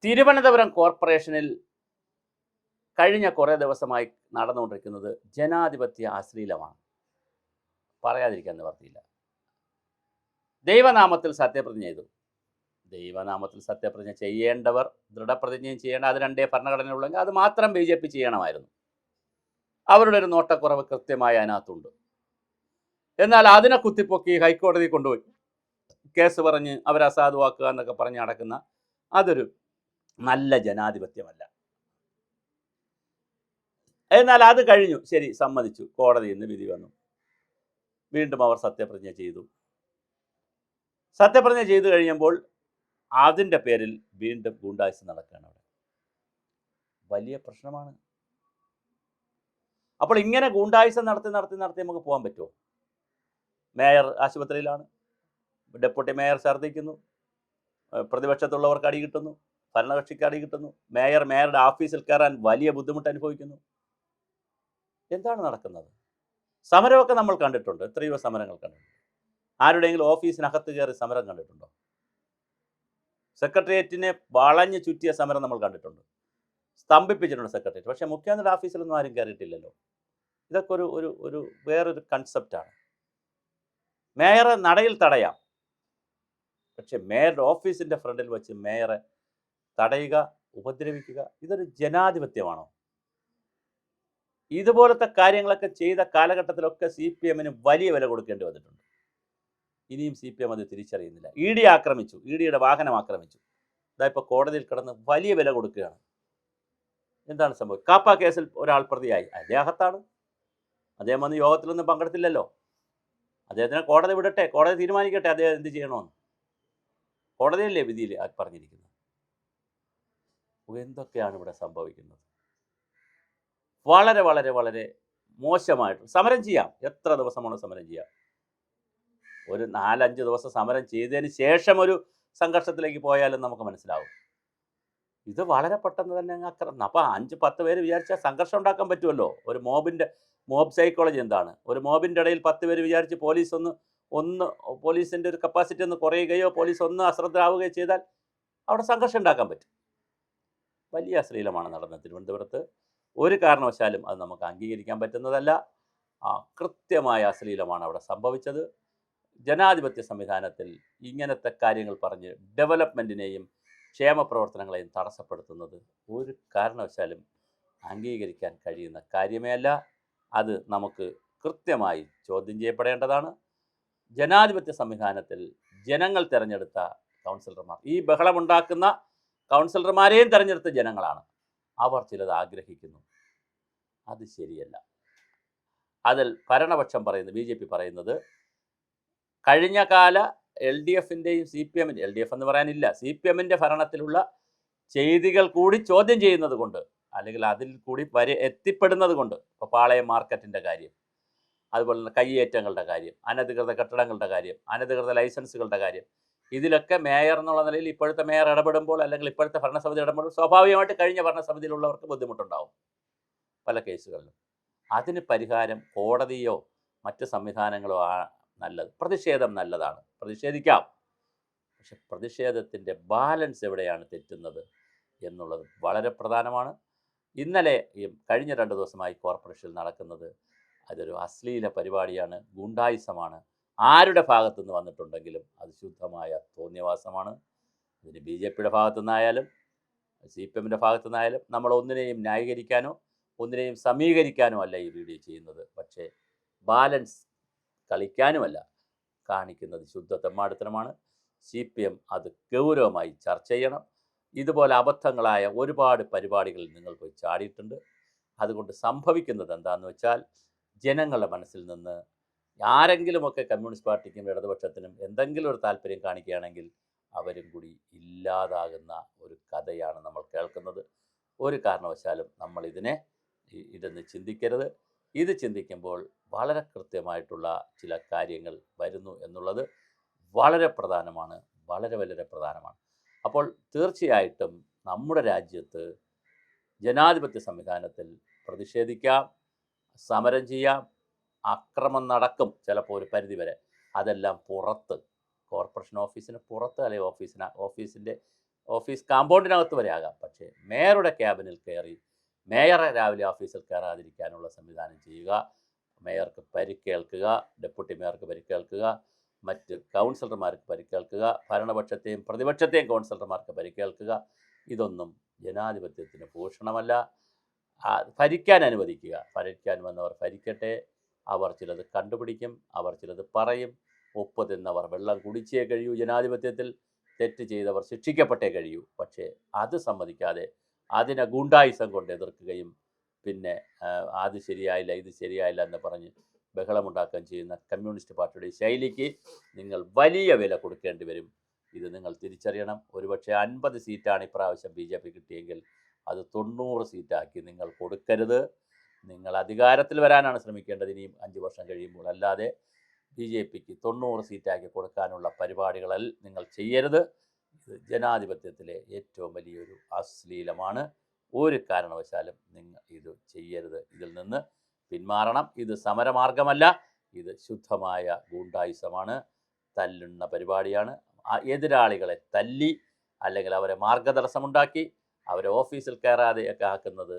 തിരുവനന്തപുരം കോർപ്പറേഷനിൽ കഴിഞ്ഞ കുറേ ദിവസമായി നടന്നുകൊണ്ടിരിക്കുന്നത് ജനാധിപത്യ അശ്ലീലമാണ്. പറയാതിരിക്കാൻ നിവർത്തിയില്ല. ദൈവനാമത്തിൽ സത്യപ്രതിജ്ഞ ചെയ്തു. ദൈവനാമത്തിൽ സത്യപ്രതിജ്ഞ ചെയ്യേണ്ടവർ ദൃഢപ്രതിജ്ഞയും ചെയ്യേണ്ട, അത് രണ്ടേ ഭരണഘടനയുള്ളെങ്കിൽ അത് മാത്രം BJP ചെയ്യണമായിരുന്നു. അവരുടെ ഒരു നോട്ടക്കുറവ് കൃത്യമായി അതിനകത്തുണ്ട്. എന്നാൽ അതിനെ കുത്തിപ്പൊക്കി ഹൈക്കോടതി കൊണ്ടുപോയി കേസ് പറഞ്ഞ് അവരെ അസാധുവാക്കുക എന്നൊക്കെ പറഞ്ഞ് നടക്കുന്ന അതൊരു നല്ല ജനാധിപത്യമല്ല. എന്നാൽ അത് കഴിഞ്ഞു, ശരി, സമ്മതിച്ചു, കോടതിയിൽ നിന്ന് വിധി വന്നു. വീണ്ടും അവർ സത്യപ്രതിജ്ഞ ചെയ്തു. സത്യപ്രതിജ്ഞ ചെയ്തു കഴിയുമ്പോൾ അതിൻ്റെ പേരിൽ വീണ്ടും ഗൂണ്ടായിസം നടക്കുകയാണ്. അവിടെ വലിയ പ്രശ്നമാണ്. അപ്പോൾ ഇങ്ങനെ ഗൂണ്ടായിസം നടത്തി നമുക്ക് പോകാൻ പറ്റുമോ? മേയർ ആശുപത്രിയിലാണ്, ഡെപ്യൂട്ടി മേയർ ഛർദ്ദിക്കുന്നു, പ്രതിപക്ഷത്തുള്ളവർക്ക് അടി കിട്ടുന്നു, ഭരണകക്ഷിക്ക് അടി കിട്ടുന്നു, മേയറുടെ ഓഫീസിൽ കയറാൻ വലിയ ബുദ്ധിമുട്ട് അനുഭവിക്കുന്നു. എന്താണ് നടക്കുന്നത്? സമരമൊക്കെ നമ്മൾ കണ്ടിട്ടുണ്ട്, എത്രയോ സമരങ്ങൾ കണ്ടിട്ടുണ്ട്. ആരുടെയെങ്കിലും ഓഫീസിനകത്ത് കയറി സമരം കണ്ടിട്ടുണ്ടോ? സെക്രട്ടേറിയറ്റിനെ വളഞ്ഞ് ചുറ്റിയ സമരം നമ്മൾ കണ്ടിട്ടുണ്ട്, സ്തംഭിപ്പിച്ചിട്ടുണ്ട് സെക്രട്ടേറിയറ്റ്. പക്ഷേ മുഖ്യമന്ത്രിയുടെ ഓഫീസിലൊന്നും ആരും കയറിയിട്ടില്ലല്ലോ. ഇതൊക്കെ ഒരു വേറൊരു കൺസെപ്റ്റാണ്. മേയറെ നടയിൽ തടയാം, പക്ഷെ മേയറുടെ ഓഫീസിൻ്റെ ഫ്രണ്ടിൽ വെച്ച് മേയറെ തടയുക, ഉപദ്രവിക്കുക, ഇതൊരു ജനാധിപത്യമാണോ? ഇതുപോലത്തെ കാര്യങ്ങളൊക്കെ ചെയ്ത കാലഘട്ടത്തിലൊക്കെ CPM-ന് വലിയ വില കൊടുക്കേണ്ടി വന്നിട്ടുണ്ട്. ഇനിയും CPM അത് തിരിച്ചറിയുന്നില്ല. ED ആക്രമിച്ചു, EDയുടെ വാഹനം ആക്രമിച്ചു. ഇതായിപ്പോൾ കോടതിയിൽ കിടന്ന് വലിയ വില കൊടുക്കുകയാണ്. എന്താണ് സംഭവം? കാപ്പ കേസിൽ ഒരാൾ പ്രതിയായി, അദ്ദേഹത്താണ്. അദ്ദേഹം വന്ന് യോഗത്തിലൊന്നും പങ്കെടുത്തില്ലല്ലോ. അദ്ദേഹത്തിനെ കോടതി വിടട്ടെ, കോടതി തീരുമാനിക്കട്ടെ അദ്ദേഹം എന്ത് ചെയ്യണമെന്ന്. കോടതിയല്ലേ വിധിയിൽ പറഞ്ഞിരിക്കുന്നത്. എന്തൊക്കെയാണ് ഇവിടെ സംഭവിക്കുന്നത്? വളരെ വളരെ വളരെ മോശമായിട്ട് സമരം ചെയ്യാം, എത്ര ദിവസമാണ് സമരം ചെയ്യാം. ഒരു 4-5 ദിവസം സമരം ചെയ്തതിന് ശേഷം ഒരു സംഘർഷത്തിലേക്ക് പോയാലും നമുക്ക് മനസ്സിലാവും. ഇത് വളരെ പെട്ടെന്ന് തന്നെ അപ്പോൾ 5-10 പേര് വിചാരിച്ചാൽ സംഘർഷം ഉണ്ടാക്കാൻ പറ്റുമല്ലോ. ഒരു മോബ് സൈക്കോളജി എന്താണ്? ഒരു മോബിൻ്റെ ഇടയിൽ 10 പേര് വിചാരിച്ച് പോലീസിൻ്റെ ഒരു കപ്പാസിറ്റി ഒന്ന് കുറയുകയോ പോലീസ് ഒന്ന് അശ്രദ്ധരാവുകയോ ചെയ്താൽ അവിടെ സംഘർഷം ഉണ്ടാക്കാൻ പറ്റും. വലിയ അശ്ലീലമാണ് നടന്നത് തിരുവനന്തപുരത്ത്. ഒരു കാരണവശാലും അത് നമുക്ക് അംഗീകരിക്കാൻ പറ്റുന്നതല്ല. കൃത്യമായ അശ്ലീലമാണ് അവിടെ സംഭവിച്ചത്. ജനാധിപത്യ സംവിധാനത്തിൽ ഇങ്ങനത്തെ കാര്യങ്ങൾ പറഞ്ഞ് ഡെവലപ്മെൻറ്റിനെയും ക്ഷേമ പ്രവർത്തനങ്ങളെയും തടസ്സപ്പെടുത്തുന്നത് ഒരു കാരണവശാലും അംഗീകരിക്കാൻ കഴിയുന്ന കാര്യമേ അല്ല. അത് നമുക്ക് കൃത്യമായി ചോദ്യം ചെയ്യപ്പെടേണ്ടതാണ്. ജനാധിപത്യ സംവിധാനത്തിൽ ജനങ്ങൾ തിരഞ്ഞെടുത്ത കൗൺസിലർമാർ, ഈ ബഹളമുണ്ടാക്കുന്ന കൗൺസിലർമാരെയും തിരഞ്ഞെടുത്ത ജനങ്ങളാണ്. അവർ ചിലത് ആഗ്രഹിക്കുന്നു, അത് ശരിയല്ല. അതിൽ ഭരണപക്ഷം പറയുന്നത്, BJP പറയുന്നത്, കഴിഞ്ഞ കാല LDF-ൻ്റെയും CPM-ൻ്റെ, LDF എന്ന് പറയാനില്ല, CPM-ൻ്റെ ഭരണത്തിലുള്ള ചെയ്തികൾ കൂടി ചോദ്യം ചെയ്യുന്നത് കൊണ്ട്, അല്ലെങ്കിൽ അതിൽ കൂടി എത്തിപ്പെടുന്നത് കൊണ്ട്, ഇപ്പോൾ പാളയം മാർക്കറ്റിൻ്റെ കാര്യം, അതുപോലെ തന്നെ കയ്യേറ്റങ്ങളുടെ കാര്യം, അനധികൃത കെട്ടിടങ്ങളുടെ കാര്യം, അനധികൃത ലൈസൻസുകളുടെ കാര്യം, ഇതിലൊക്കെ മേയർ എന്നുള്ള നിലയിൽ ഇപ്പോഴത്തെ മേയർ ഇടപെടുമ്പോൾ, അല്ലെങ്കിൽ ഇപ്പോഴത്തെ ഭരണസമിതി ഇടപെടുമ്പോൾ സ്വാഭാവികമായിട്ട് കഴിഞ്ഞ ഭരണസമിതിയിലുള്ളവർക്ക് ബുദ്ധിമുട്ടുണ്ടാവും പല കേസുകളിലും. അതിന് പരിഹാരം കോടതിയോ മറ്റ് സംവിധാനങ്ങളോ നല്ലത്. പ്രതിഷേധം നല്ലതാണ്, പ്രതിഷേധിക്കാം. പക്ഷെ പ്രതിഷേധത്തിൻ്റെ ബാലൻസ് എവിടെയാണ് തെറ്റുന്നത് എന്നുള്ളത് വളരെ പ്രധാനമാണ്. ഇന്നലെ കഴിഞ്ഞ 2 ദിവസമായി കോർപ്പറേഷനിൽ നടക്കുന്നത് അതൊരു അശ്ലീല പരിപാടിയാണ്, ഗുണ്ടായിസമാണ്. ആരുടെ ഭാഗത്തു നിന്ന് വന്നിട്ടുണ്ടെങ്കിലും അത് ശുദ്ധമായ തോന്നിയവാസമാണ്. ഇതിന് BJPയുടെ ഭാഗത്തു നിന്നായാലും CPM-ൻ്റെ ഭാഗത്തു നിന്നായാലും നമ്മൾ ഒന്നിനെയും ന്യായീകരിക്കാനോ ഒന്നിനെയും സമീകരിക്കാനോ അല്ല ഈ വീഡിയോ ചെയ്യുന്നത്. പക്ഷേ ബാലൻസ് കളിക്കാനുമല്ല, കാണിക്കുന്നത് ശുദ്ധ തെമ്മാടിത്തരമാണ്. CPM അത് ഗൗരവമായി ചർച്ച ചെയ്യണം. ഇതുപോലെ അബദ്ധങ്ങളായ ഒരുപാട് പരിപാടികളിൽ നിങ്ങൾ പോയി ചാടിയിട്ടുണ്ട്. അതുകൊണ്ട് സംഭവിക്കുന്നത് എന്താണെന്ന് വെച്ചാൽ, ജനങ്ങളുടെ മനസ്സിൽ നിന്ന് ആരെങ്കിലുമൊക്കെ കമ്മ്യൂണിസ്റ്റ് പാർട്ടിക്കും ഇടതുപക്ഷത്തിനും എന്തെങ്കിലും ഒരു താല്പര്യം കാണിക്കുകയാണെങ്കിൽ അവരും കൂടി ഇല്ലാതാകുന്ന ഒരു കഥയാണ് നമ്മൾ കേൾക്കുന്നത്. ഒരു കാരണവശാലും നമ്മൾ ഇതൊന്ന് ചിന്തിക്കരുത്. ഇത് ചിന്തിക്കുമ്പോൾ വളരെ കൃത്യമായിട്ടുള്ള ചില കാര്യങ്ങൾ വരുന്നു എന്നുള്ളത് വളരെ പ്രധാനമാണ്, വളരെ വളരെ പ്രധാനമാണ്. അപ്പോൾ തീർച്ചയായിട്ടും നമ്മുടെ രാജ്യത്ത് ജനാധിപത്യ സംവിധാനത്തിൽ പ്രതിഷേധിക്കാം, സമരം ചെയ്യാം, അക്രമം നടക്കും ചിലപ്പോൾ ഒരു പരിധി വരെ. അതെല്ലാം പുറത്ത്, കോർപ്പറേഷൻ ഓഫീസിന് പുറത്ത്, അല്ലെങ്കിൽ ഓഫീസിൻ്റെ ഓഫീസ് കാമ്പൗണ്ടിനകത്ത് വരെ ആകാം. പക്ഷേ മേയറുടെ ക്യാബിനിൽ കയറി മേയർ രാവിലെ ഓഫീസിൽ കയറാതിരിക്കാനുള്ള സംവിധാനം ചെയ്യുക. മേയർക്ക് പരിക്കേൽക്കുക, ഡെപ്യൂട്ടി മേയർക്ക് പരിക്കേൽക്കുക, മറ്റ് കൗൺസിലർമാർക്ക് പരിക്കേൽക്കുക, ഭരണപക്ഷത്തെയും പ്രതിപക്ഷത്തെയും കൗൺസിലർമാർക്ക് പരിക്കേൽക്കുക, ഇതൊന്നും ജനാധിപത്യത്തിന് ഭൂഷണമല്ല. ഭരിക്കാൻ അനുവദിക്കുക. ഭരിക്കാൻ വന്നവർ ഭരിക്കട്ടെ. അവർ ചിലത് കണ്ടുപിടിക്കും, അവർ ചിലത് പറയും. ഉപ്പ് തിന്നവർ വെള്ളം കുടിച്ചേ കഴിയൂ. ജനാധിപത്യത്തിൽ തെറ്റ് ചെയ്തവർ ശിക്ഷിക്കപ്പെട്ടേ കഴിയൂ. പക്ഷേ അത് സമ്മതിക്കാതെ അതിനെ ഗൂണ്ടായുസം കൊണ്ട് എതിർക്കുകയും പിന്നെ അത് ശരിയായില്ല ഇത് ശരിയായില്ല എന്ന് പറഞ്ഞ് ബഹളമുണ്ടാക്കുകയും ചെയ്യുന്ന കമ്മ്യൂണിസ്റ്റ് പാർട്ടിയുടെ ശൈലിക്ക് നിങ്ങൾ വലിയ വില കൊടുക്കേണ്ടി വരും. ഇത് നിങ്ങൾ തിരിച്ചറിയണം. ഒരുപക്ഷെ 50 സീറ്റാണ് ഇപ്രാവശ്യം BJP കിട്ടിയെങ്കിൽ അത് 90 സീറ്റാക്കി നിങ്ങൾ കൊടുക്കരുത്. നിങ്ങൾ അധികാരത്തിൽ വരാനാണ് ശ്രമിക്കേണ്ടത് ഇനിയും 5 വർഷം കഴിയുമ്പോൾ. അല്ലാതെ BJPക്ക് 90 സീറ്റാക്കി കൊടുക്കാനുള്ള പരിപാടികളിൽ നിങ്ങൾ ചെയ്യരുത്. ഇത് ജനാധിപത്യത്തിലെ ഏറ്റവും വലിയൊരു അശ്ലീലമാണ്. ഒരു കാരണവശാലും നിങ്ങൾ ഇത് ചെയ്യരുത്. ഇതിൽ നിന്ന് പിന്മാറണം. ഇത് സമരമാർഗമല്ല, ഇത് ശുദ്ധമായ ഗൂണ്ടായുസമാണ്, തല്ലുന്ന പരിപാടിയാണ്. എതിരാളികളെ തല്ലി അല്ലെങ്കിൽ അവരെ മാർഗതടസ്സമുണ്ടാക്കി അവരെ ഓഫീസിൽ കയറാതെയൊക്കെ ആക്കുന്നത്,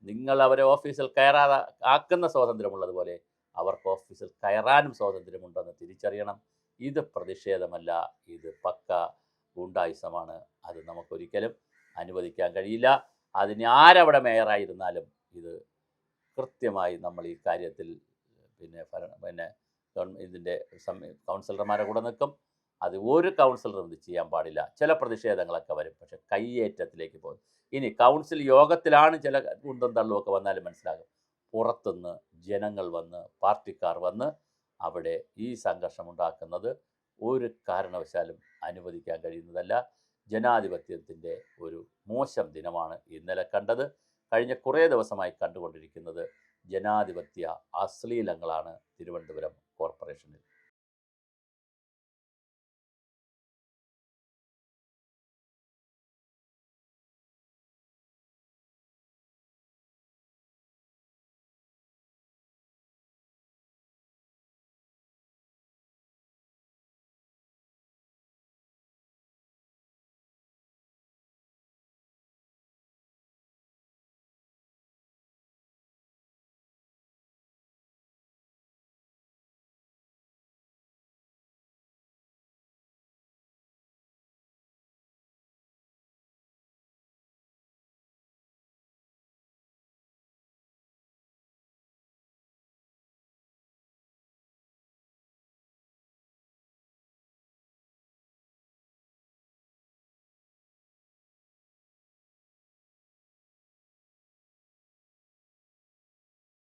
നിങ്ങൾ അവരെ ഓഫീസിൽ കയറാതെ ആക്കുന്ന സ്വാതന്ത്ര്യമുള്ളതുപോലെ അവർക്ക് ഓഫീസിൽ കയറാനും സ്വാതന്ത്ര്യമുണ്ടെന്ന് തിരിച്ചറിയണം. ഇത് പ്രതിഷേധമല്ല, ഇത് പക്ക ഗൂണ്ടായുസമാണ്. അത് നമുക്കൊരിക്കലും അനുവദിക്കാൻ കഴിയില്ല. അതിന് ആരവിടെ മേയറായിരുന്നാലും ഇത് കൃത്യമായി നമ്മൾ ഈ കാര്യത്തിൽ പിന്നെ ഇതിൻ്റെ കൗൺസിലർമാരെ കൂടെ നിൽക്കും. അത് ഒരു കൗൺസിലറും ഇത് ചെയ്യാൻ പാടില്ല. ചില പ്രതിഷേധങ്ങളൊക്കെ വരും, പക്ഷെ കയ്യേറ്റത്തിലേക്ക് പോകും. ഇനി കൗൺസിൽ യോഗത്തിലാണ് ചില ഉന്തും തള്ളുമൊക്കെ വന്നാലും മനസ്സിലാകും. പുറത്തുനിന്ന് ജനങ്ങൾ വന്ന് പാർട്ടിക്കാർ വന്ന് അവിടെ ഈ സംഘർഷമുണ്ടാക്കുന്നത് ഒരു കാരണവശാലും അനുവദിക്കാൻ കഴിയുന്നതല്ല. ജനാധിപത്യത്തിൻ്റെ ഒരു മോശം ദിനമാണ് ഇന്നലെ കണ്ടത്. കഴിഞ്ഞ കുറേ ദിവസമായി കണ്ടുകൊണ്ടിരിക്കുന്നത് ജനാധിപത്യ അശ്ലീലങ്ങളാണ് തിരുവനന്തപുരം കോർപ്പറേഷനിൽ.